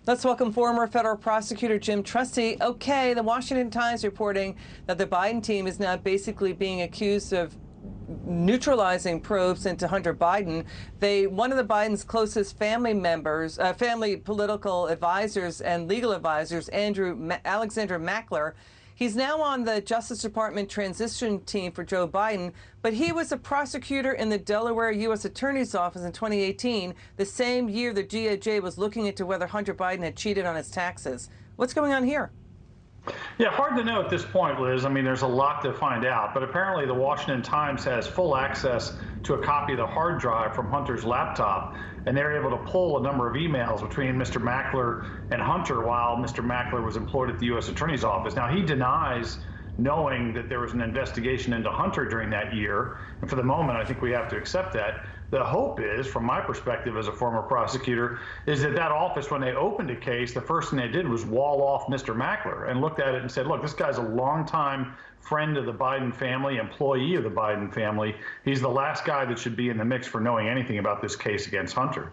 Let's welcome former federal prosecutor Jim Trusty. Okay, the Washington Times reporting that the Biden team is now basically being accused of neutralizing probes into Hunter Biden. One of the Biden's closest family members, family political advisors and legal advisors, Alexander Mackler, he's now on the Justice Department transition team for Joe Biden, but he was a prosecutor in the Delaware U.S. Attorney's Office in 2018, the same year the DOJ was looking into whether Hunter Biden had cheated on his taxes. What's going on here? Yeah, hard to know at this point, Liz. I mean, there's a lot to find out, but apparently the Washington Times has full access to a copy of the hard drive from Hunter's laptop, and they're able to pull a number of emails between Mr. Mackler and Hunter while Mr. Mackler was employed at the U.S. Attorney's Office. Now, he denies knowing that there was an investigation into Hunter during that year, and for the moment, I think we have to accept that. The hope is, from my perspective as a former prosecutor, is that that office, when they opened a case, the first thing they did was wall off Mr. Mackler and looked at it and said, look, this guy's a longtime friend of the Biden family, employee of the Biden family. He's the last guy that should be in the mix for knowing anything about this case against Hunter.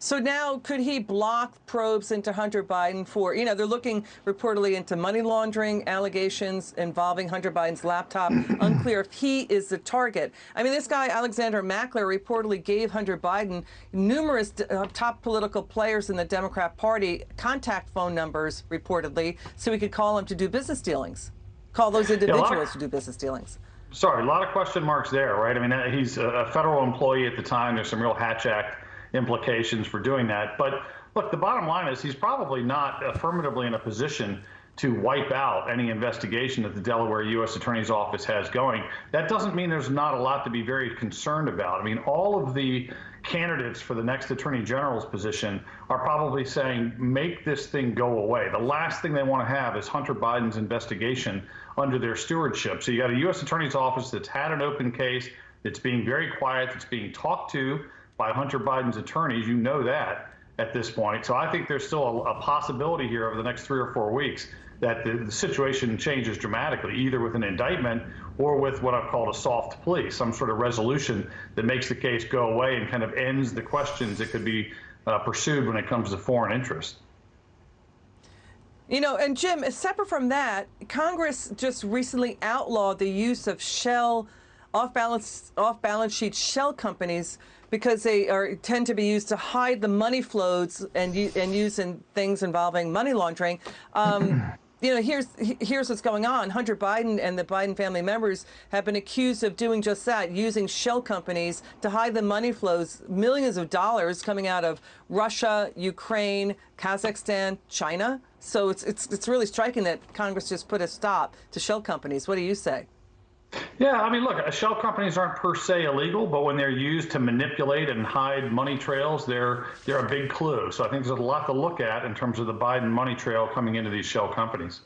So now, could he block probes into Hunter Biden for, they're looking reportedly into money laundering allegations involving Hunter Biden's laptop. Unclear if he is the target. I mean, this guy, Alexander Mackler, reportedly gave Hunter Biden numerous top political players in the Democrat Party contact phone numbers, reportedly, so he could call them to do business dealings, call those individuals to do business dealings. Sorry, a lot of question marks there, right? I mean, he's a federal employee at the time. There's some real Hatch Act implications for doing that. But look, the bottom line is he's probably not affirmatively in a position to wipe out any investigation that the Delaware U.S. Attorney's Office has going. That doesn't mean there's not a lot to be very concerned about. I mean, all of the candidates for the next Attorney General's position are probably saying, make this thing go away. The last thing they want to have is Hunter Biden's investigation under their stewardship. So you got a U.S. Attorney's Office that's had an open case, that's being very quiet, that's being talked to by Hunter Biden's attorneys. You know that at this point. So I think there's still a possibility here over the next 3 or 4 weeks that the situation changes dramatically, either with an indictment or with what I've called a soft plea, some sort of resolution that makes the case go away and kind of ends the questions that could be pursued when it comes to foreign interest. And Jim, separate from that, Congress just recently outlawed the use of off-balance sheet shell companies because they tend to be used to hide the money flows and use in things involving money laundering. Here's what's going on. Hunter Biden and the Biden family members have been accused of doing just that, using shell companies to hide the money flows, millions of dollars coming out of Russia, Ukraine, Kazakhstan, China. So it's really striking that Congress just put a stop to shell companies. What do you say? Yeah, I mean, look, shell companies aren't per se illegal, but when they're used to manipulate and hide money trails, they're a big clue. So I think there's a lot to look at in terms of the Biden money trail coming into these shell companies.